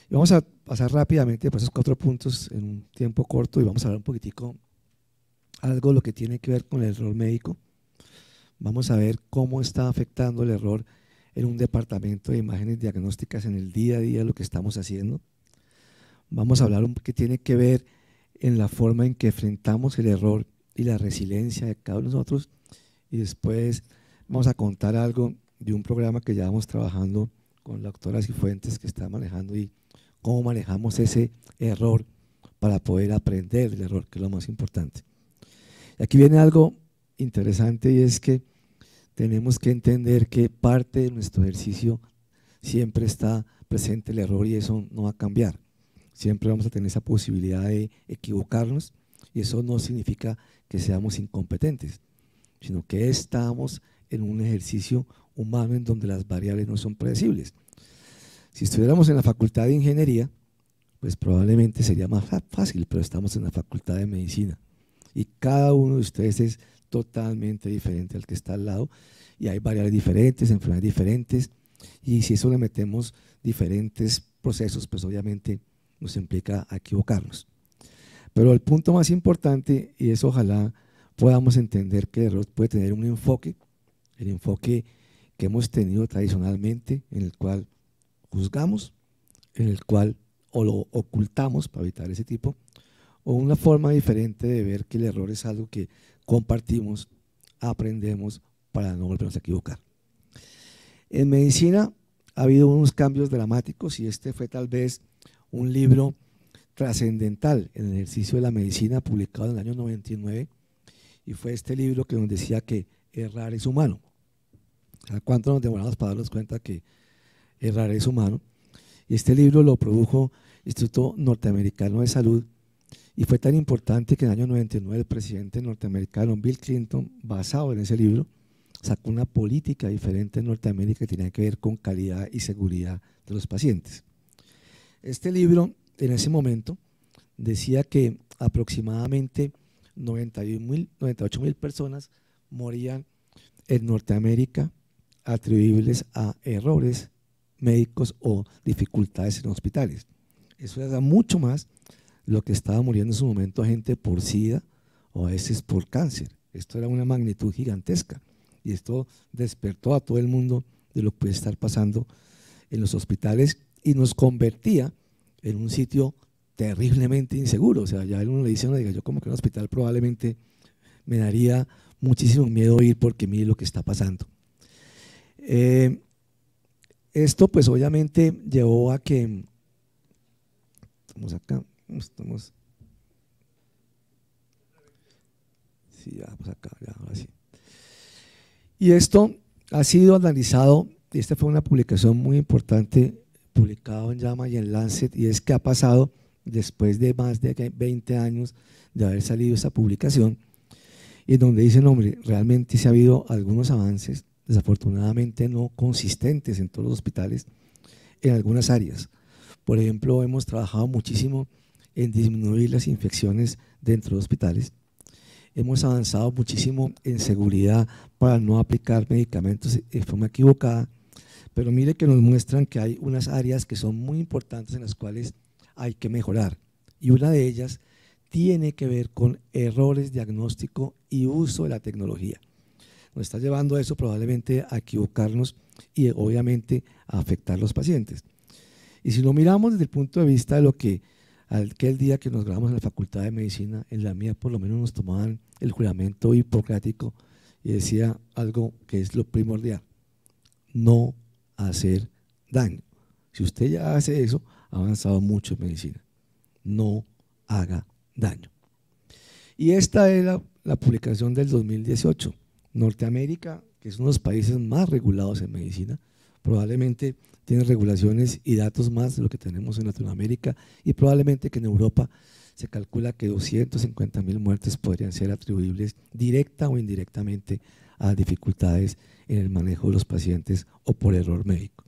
Y vamos a pasar rápidamente por esos 4 puntos en un tiempo corto y vamos a hablar un poquitico algo de lo que tiene que ver con el error médico. Vamos a ver cómo está afectando el error en un departamento de imágenes diagnósticas en el día a día, lo que estamos haciendo. Vamos a hablar un que tiene que ver en la forma en que enfrentamos el error y la resiliencia de cada uno de nosotros. Y después vamos a contar algo de un programa que llevamos trabajando con la doctora Cifuentes que está manejando y cómo manejamos ese error para poder aprender del error, que es lo más importante. Y aquí viene algo interesante y es que tenemos que entender que parte de nuestro ejercicio siempre está presente el error y eso no va a cambiar. Siempre vamos a tener esa posibilidad de equivocarnos y eso no significa que seamos incompetentes, sino que estamos en un ejercicio humano en donde las variables no son predecibles. Si estuviéramos en la facultad de ingeniería, pues probablemente sería más fácil, pero estamos en la facultad de medicina y cada uno de ustedes es totalmente diferente al que está al lado y hay variables diferentes, enfermedades diferentes y si eso le metemos diferentes procesos, pues obviamente nos implica a equivocarnos. Pero el punto más importante, y eso ojalá podamos entender que el error puede tener un enfoque, el enfoque que hemos tenido tradicionalmente, en el cual juzgamos, en el cual o lo ocultamos para evitar ese tipo, o una forma diferente de ver que el error es algo que compartimos, aprendemos para no volvernos a equivocar. En medicina ha habido unos cambios dramáticos y este fue tal vez un libro trascendental en el ejercicio de la medicina publicado en el año 99 y fue este libro que nos decía que errar es humano. ¿Cuánto nos demoramos para darnos cuenta que errar es humano? Y este libro lo produjo el Instituto Norteamericano de Salud y fue tan importante que en el año 99 el presidente norteamericano Bill Clinton, basado en ese libro, sacó una política diferente en Norteamérica que tenía que ver con calidad y seguridad de los pacientes. Este libro en ese momento decía que aproximadamente 98.000 personas morían en Norteamérica atribuibles a errores médicos o dificultades en hospitales. Eso era mucho más lo que estaba muriendo en su momento gente por SIDA o a veces por cáncer. Esto era una magnitud gigantesca y esto despertó a todo el mundo de lo que puede estar pasando en los hospitales y nos convertía en un sitio terriblemente inseguro. O sea, ya uno le dice, yo como que en un hospital probablemente me daría muchísimo miedo ir porque mire lo que está pasando. Esto pues obviamente llevó a que, estamos acá, estamos, sí, ya, pues acá, ya, ahora sí. Y esto ha sido analizado, y esta fue una publicación muy importante, publicado en JAMA y en Lancet, y es que ha pasado después de más de 20 años de haber salido esta publicación, y donde dicen, hombre, realmente sí ha habido algunos avances, desafortunadamente no consistentes en todos los hospitales, en algunas áreas. Por ejemplo, hemos trabajado muchísimo en disminuir las infecciones dentro de hospitales. Hemos avanzado muchísimo en seguridad para no aplicar medicamentos de forma equivocada, pero mire que nos muestran que hay unas áreas que son muy importantes en las cuales hay que mejorar. Y una de ellas tiene que ver con errores diagnóstico y uso de la tecnología. Nos está llevando a eso probablemente a equivocarnos y obviamente a afectar a los pacientes. Y si lo miramos desde el punto de vista de lo que aquel día que nos graduamos en la Facultad de Medicina, en la mía por lo menos nos tomaban el juramento hipocrático y decía algo que es lo primordial: no hacer daño. Si usted ya hace eso, ha avanzado mucho en medicina. No haga daño. Y esta es la publicación del 2018. Norteamérica, que es uno de los países más regulados en medicina, probablemente tiene regulaciones y datos más de lo que tenemos en Latinoamérica y probablemente que en Europa se calcula que 250.000 muertes podrían ser atribuibles directa o indirectamente a dificultades en el manejo de los pacientes o por error médico.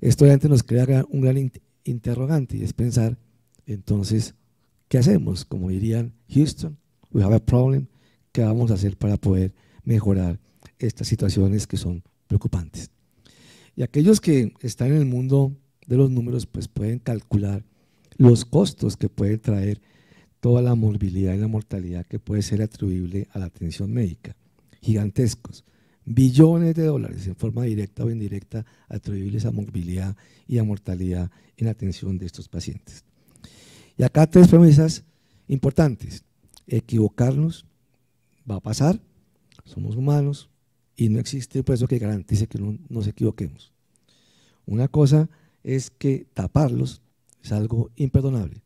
Esto realmente nos crea un gran interrogante y es pensar, entonces, ¿qué hacemos? Como dirían Houston, we have a problem. ¿Qué vamos a hacer para poder mejorar estas situaciones que son preocupantes? Y aquellos que están en el mundo de los números, pues pueden calcular los costos que puede traer toda la morbilidad y la mortalidad que puede ser atribuible a la atención médica. Gigantescos, billones de dólares en forma directa o indirecta atribuibles a morbilidad y a mortalidad en la atención de estos pacientes. Y acá 3 premisas importantes. Equivocarnos va a pasar, somos humanos y no existe pues eso que garantice que no nos equivoquemos. Una cosa es que taparlos es algo imperdonable,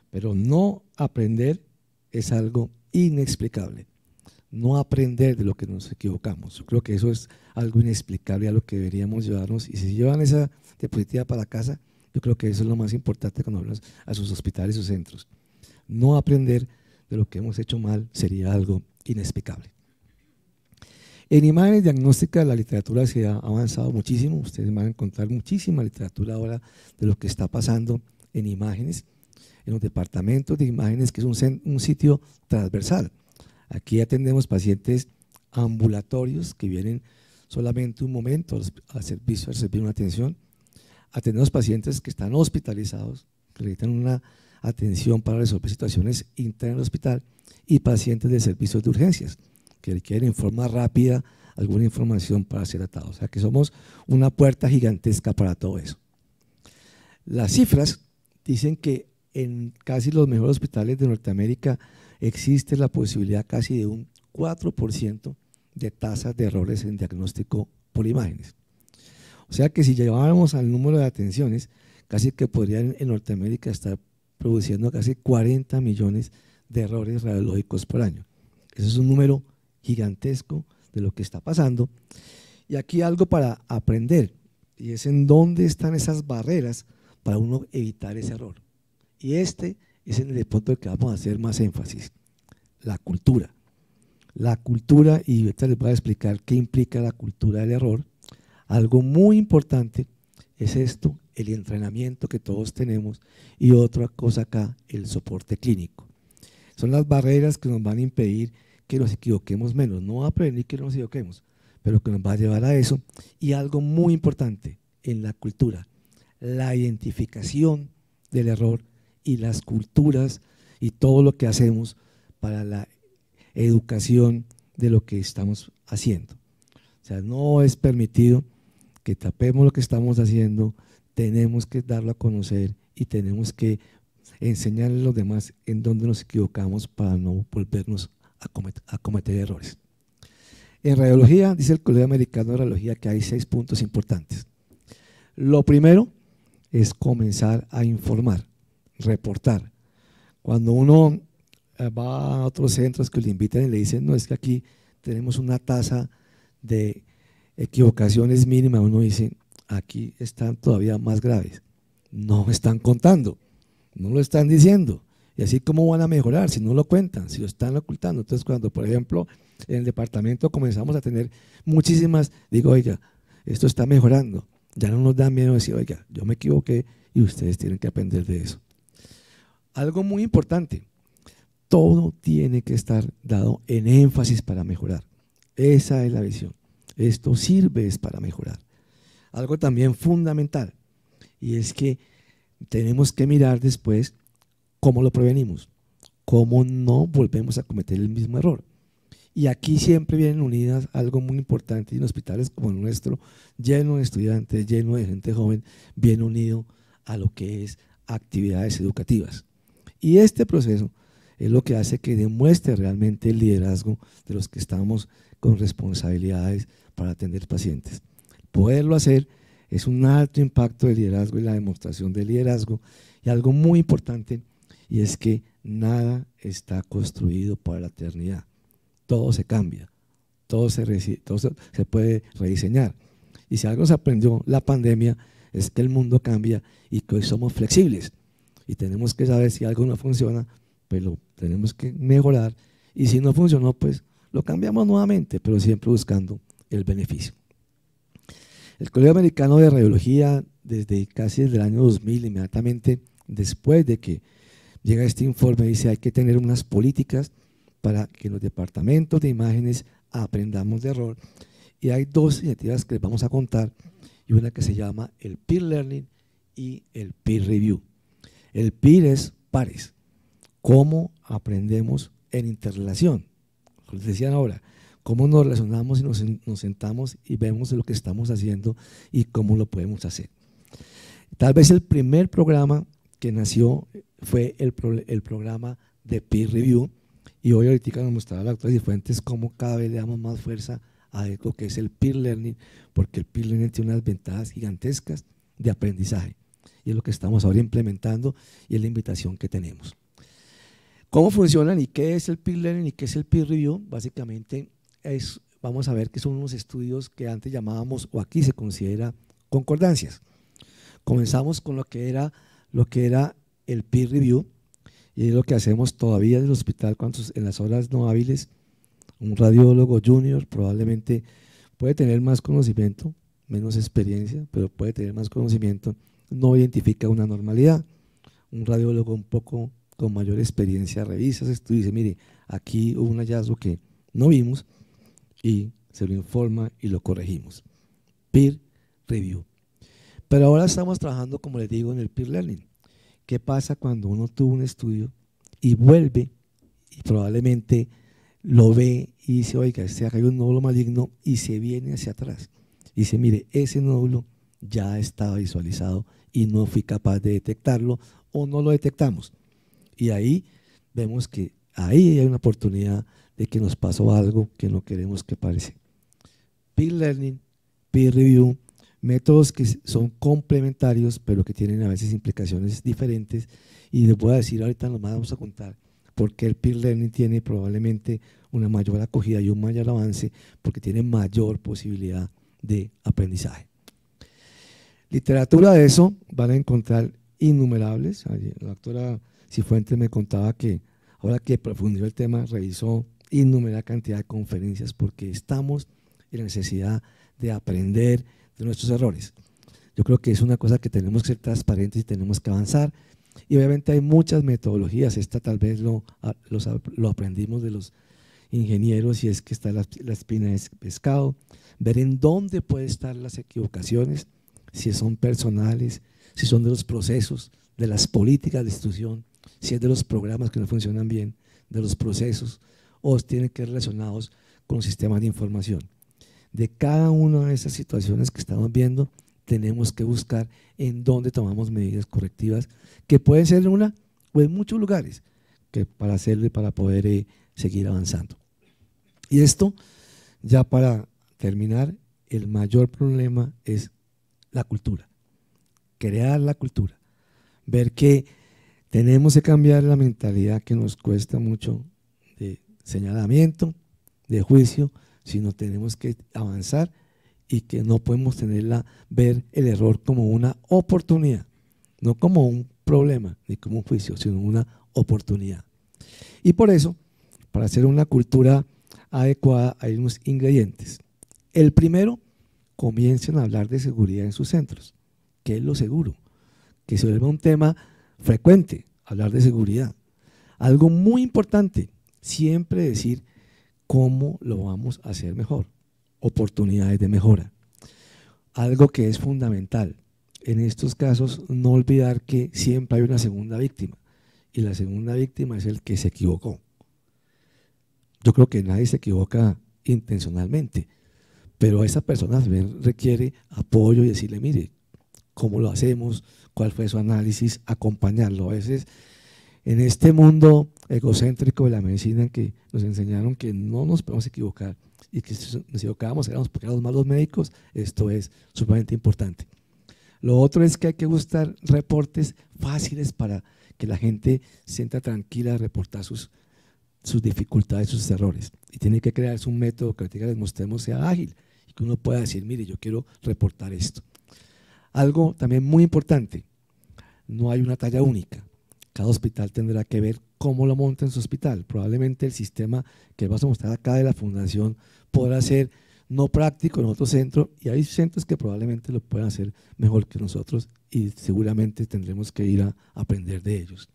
pero no aprender es algo inexplicable. No aprender de lo que nos equivocamos. Yo creo que eso es algo inexplicable a lo que deberíamos llevarnos, y si llevan esa diapositiva para casa, yo creo que eso es lo más importante cuando hablamos a sus hospitales y sus centros. No aprender de lo que hemos hecho mal sería algo inexplicable. En imágenes diagnósticas la literatura se ha avanzado muchísimo. Ustedes van a encontrar muchísima literatura ahora de lo que está pasando en imágenes, en los departamentos de imágenes, que es un sitio transversal. Aquí atendemos pacientes ambulatorios que vienen solamente un momento a recibir una atención. Atendemos pacientes que están hospitalizados, que necesitan una atención para resolver situaciones internas del hospital, y pacientes de servicios de urgencias que requieren en forma rápida alguna información para ser tratados. O sea que somos una puerta gigantesca para todo eso. Las cifras dicen que en casi los mejores hospitales de Norteamérica existe la posibilidad casi de un 4% de tasas de errores en diagnóstico por imágenes. O sea que si lleváramos al número de atenciones, casi que podrían en Norteamérica estar produciendo casi 40 millones de errores radiológicos por año. Eso es un número gigantesco de lo que está pasando. Y aquí algo para aprender, y es en dónde están esas barreras para uno evitar ese error. Y este es en el punto en el que vamos a hacer más énfasis: la cultura. La cultura, y ahorita les voy a explicar qué implica la cultura del error. Algo muy importante es esto, el entrenamiento que todos tenemos, y otra cosa acá, el soporte clínico. Son las barreras que nos van a impedir que nos equivoquemos menos. No va a prevenir que nos equivoquemos, pero que nos va a llevar a eso. Y algo muy importante en la cultura, la identificación del error y las culturas y todo lo que hacemos para la educación de lo que estamos haciendo. O sea, no es permitido que tapemos lo que estamos haciendo, tenemos que darlo a conocer y tenemos que enseñarle a los demás en dónde nos equivocamos para no volvernos a cometer errores. En radiología, dice el Colegio Americano de Radiología que hay 6 puntos importantes. Lo primero es comenzar a informar, reportar. Cuando uno va a otros centros que le invitan y le dicen, no, es que aquí tenemos una tasa de equivocaciones mínima, uno dice, aquí están todavía más graves. No están contando, no lo están diciendo. Y así cómo van a mejorar si no lo cuentan, si lo están ocultando. Entonces cuando, por ejemplo, en el departamento comenzamos a tener muchísimas, digo, oiga, esto está mejorando. Ya no nos da miedo decir, oiga, yo me equivoqué y ustedes tienen que aprender de eso. Algo muy importante, todo tiene que estar dado en énfasis para mejorar. Esa es la visión. Esto sirve es para mejorar. Algo también fundamental, y es que tenemos que mirar después cómo lo prevenimos, cómo no volvemos a cometer el mismo error. Y aquí siempre vienen unidas algo muy importante, y en hospitales como el nuestro, lleno de estudiantes, lleno de gente joven, bien unido a lo que es actividades educativas. Y este proceso es lo que hace que demuestre realmente el liderazgo de los que estamos con responsabilidades para atender pacientes. Poderlo hacer es un alto impacto de liderazgo y la demostración de liderazgo, y algo muy importante, y es que nada está construido para la eternidad. Todo se cambia, todo se puede rediseñar. Y si algo se aprendió la pandemia es que el mundo cambia y que hoy somos flexibles y tenemos que saber si algo no funciona, pues lo tenemos que mejorar, y si no funcionó, pues lo cambiamos nuevamente, pero siempre buscando el beneficio. El Colegio Americano de Radiología, casi desde el año 2000, inmediatamente después de que llega este informe, dice hay que tener unas políticas para que en los departamentos de imágenes aprendamos de error, y hay 2 iniciativas que les vamos a contar, y una que se llama el peer learning y el peer review. El peer es pares. ¿Cómo aprendemos en interrelación? Les decían ahora, cómo nos relacionamos y nos sentamos y vemos lo que estamos haciendo y cómo lo podemos hacer. Tal vez el primer programa que nació fue el programa de peer review, y hoy ahorita nos mostraba la doctora Cifuentes cómo cada vez le damos más fuerza a lo que es el peer learning, porque el peer learning tiene unas ventajas gigantescas de aprendizaje, y es lo que estamos ahora implementando y es la invitación que tenemos. ¿Cómo funcionan y qué es el peer learning y qué es el peer review? Básicamente vamos a ver que son unos estudios que antes llamábamos, o aquí se considera, concordancias. Comenzamos con lo que era el peer review, y es lo que hacemos todavía en el hospital en las horas no hábiles. Un radiólogo junior probablemente puede tener más conocimiento, menos experiencia, pero puede tener más conocimiento, no identifica una normalidad. Un radiólogo un poco con mayor experiencia revisa ese estudio y dice, mire, aquí hubo un hallazgo que no vimos, y se lo informa y lo corregimos. Peer review. Pero ahora estamos trabajando, como les digo, en el peer learning. ¿Qué pasa cuando uno tuvo un estudio y vuelve y probablemente lo ve y dice, oiga, acá hay un nódulo maligno, y se viene hacia atrás y dice, mire, ese nódulo ya estaba visualizado y no fui capaz de detectarlo o no lo detectamos? Y ahí vemos que ahí hay una oportunidad de que nos pasó algo que no queremos que pase. Peer learning, peer review, métodos que son complementarios, pero que tienen a veces implicaciones diferentes, y les voy a decir ahorita, nomás vamos a contar por qué el peer learning tiene probablemente una mayor acogida y un mayor avance, porque tiene mayor posibilidad de aprendizaje. Literatura de eso van a encontrar innumerables. La doctora Cifuentes me contaba que ahora que profundizó el tema, revisó innumerable cantidad de conferencias, porque estamos en la necesidad de aprender de nuestros errores. Yo creo que es una cosa que tenemos que ser transparentes y tenemos que avanzar, y obviamente hay muchas metodologías. Esta tal vez lo aprendimos de los ingenieros, y es que está la espina de pescado, ver en dónde pueden estar las equivocaciones, si son personales, si son de los procesos, de las políticas de institución, si es de los programas que no funcionan bien, de los procesos, o tienen que ser relacionados con sistemas de información. De cada una de esas situaciones que estamos viendo, tenemos que buscar en dónde tomamos medidas correctivas, que pueden ser en una o en muchos lugares, que para hacerlo y para poder seguir avanzando. Y esto, ya para terminar, el mayor problema es la cultura, crear la cultura, ver que tenemos que cambiar la mentalidad que nos cuesta mucho de señalamiento, de juicio, sino tenemos que avanzar, y que no podemos ver el error como una oportunidad, no como un problema ni como un juicio, sino una oportunidad. Y por eso, para hacer una cultura adecuada, hay unos ingredientes. El primero, comiencen a hablar de seguridad en sus centros. ¿Qué es lo seguro? Que se vuelva un tema frecuente, hablar de seguridad. Algo muy importante, siempre decir cómo lo vamos a hacer mejor, oportunidades de mejora. Algo que es fundamental en estos casos, no olvidar que siempre hay una segunda víctima, y la segunda víctima es el que se equivocó. Yo creo que nadie se equivoca intencionalmente, pero esa persona requiere apoyo y decirle, mire, ¿cómo lo hacemos? ¿Cuál fue su análisis? Acompañarlo. A veces en este mundo egocéntrico de la medicina, que nos enseñaron que no nos podemos equivocar, y que si nos equivocábamos éramos porque éramos malos médicos, esto es sumamente importante. Lo otro es que hay que buscar reportes fáciles para que la gente se sienta tranquila de reportar sus dificultades, sus errores, y tiene que crearse un método que les mostremos sea ágil, y que uno pueda decir, mire, yo quiero reportar esto. Algo también muy importante, no hay una talla única. Cada hospital tendrá que ver cómo lo monta en su hospital. Probablemente el sistema que vamos a mostrar acá de la fundación podrá ser no práctico en otro centro, y hay centros que probablemente lo puedan hacer mejor que nosotros, y seguramente tendremos que ir a aprender de ellos.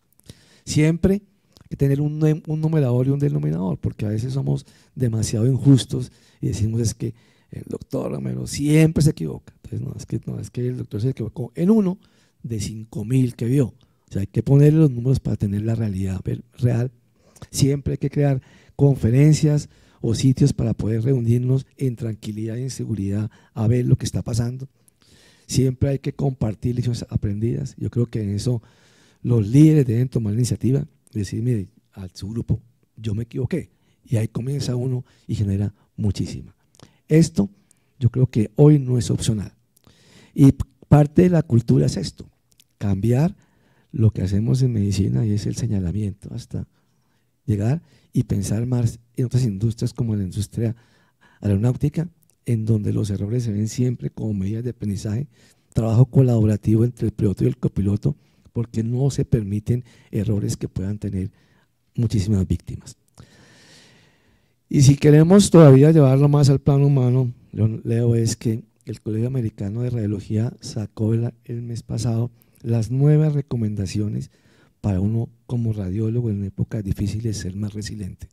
Siempre hay que tener un numerador y un denominador, porque a veces somos demasiado injustos y decimos es que el doctor Romero siempre se equivoca. Entonces no, es que el doctor se equivocó en uno de 5.000 que vio. O sea, hay que ponerle los números para tener la realidad real. Siempre hay que crear conferencias o sitios para poder reunirnos en tranquilidad y en seguridad a ver lo que está pasando. Siempre hay que compartir lecciones aprendidas. Yo creo que en eso los líderes deben tomar la iniciativa, decir, mire, a su grupo, yo me equivoqué. Y ahí comienza uno y genera muchísima. Esto yo creo que hoy no es opcional. Y parte de la cultura es esto, cambiar lo que hacemos en medicina y es el señalamiento hasta llegar y pensar más en otras industrias como la industria aeronáutica, en donde los errores se ven siempre como medidas de aprendizaje, trabajo colaborativo entre el piloto y el copiloto, porque no se permiten errores que puedan tener muchísimas víctimas. Y si queremos todavía llevarlo más al plano humano, yo leo es que el Colegio Americano de Radiología sacó el mes pasado las nuevas recomendaciones para uno como radiólogo en épocas difíciles ser más resiliente.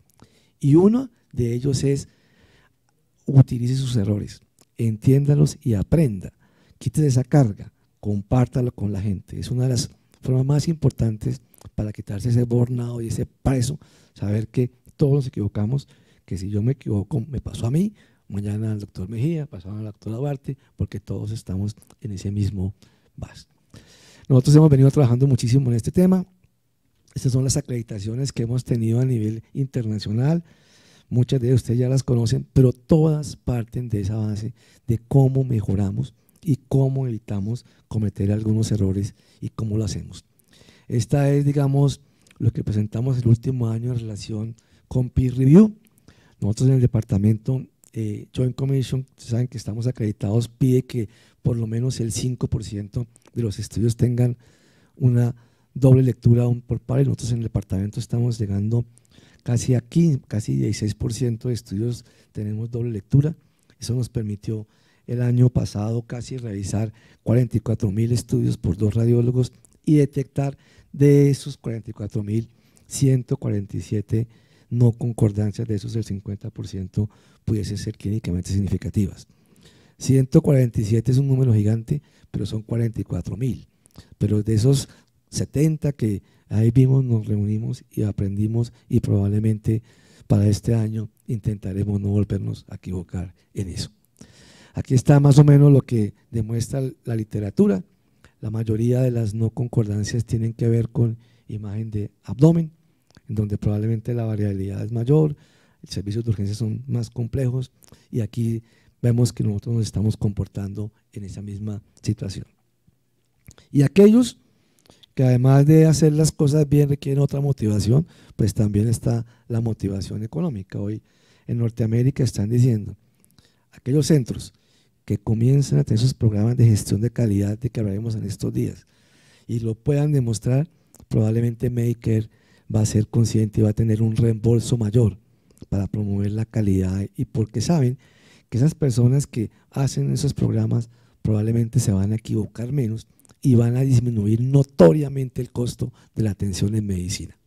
Y uno de ellos es utilice sus errores, entiéndalos y aprenda, quítese esa carga, compártalo con la gente. Es una de las formas más importantes para quitarse ese burnout y ese peso, saber que todos nos equivocamos, que si yo me equivoco, me pasó a mí, mañana al doctor Mejía, pasado al doctor Duarte, porque todos estamos en ese mismo bus. Nosotros hemos venido trabajando muchísimo en este tema. Estas son las acreditaciones que hemos tenido a nivel internacional. Muchas de ustedes ya las conocen, pero todas parten de esa base de cómo mejoramos y cómo evitamos cometer algunos errores y cómo lo hacemos. Esta es, digamos, lo que presentamos el último año en relación con peer review. Nosotros en el departamento Joint Commission, saben que estamos acreditados, pide que por lo menos el 5% de los estudios tengan una doble lectura por par. Nosotros en el departamento estamos llegando casi aquí, casi 16% de estudios tenemos doble lectura. Eso nos permitió el año pasado casi revisar 44.000 estudios por 2 radiólogos y detectar de esos 44.000, 147 no concordancias, de esos el 50% pudiese ser clínicamente significativas. 147 es un número gigante, pero son 44.000. Pero de esos 70 que ahí vimos, nos reunimos y aprendimos, y probablemente para este año intentaremos no volvernos a equivocar en eso. Aquí está más o menos lo que demuestra la literatura. La mayoría de las no concordancias tienen que ver con imagen de abdomen, en donde probablemente la variabilidad es mayor, los servicios de urgencia son más complejos, y aquí vemos que nosotros nos estamos comportando en esa misma situación. Y aquellos que además de hacer las cosas bien requieren otra motivación, pues también está la motivación económica. Hoy en Norteamérica están diciendo, aquellos centros que comiencen a tener sus programas de gestión de calidad de que hablaremos en estos días y lo puedan demostrar, probablemente Medicare va a ser consciente y va a tener un reembolso mayor para promover la calidad, y porque saben que esas personas que hacen esos programas probablemente se van a equivocar menos y van a disminuir notoriamente el costo de la atención en medicina.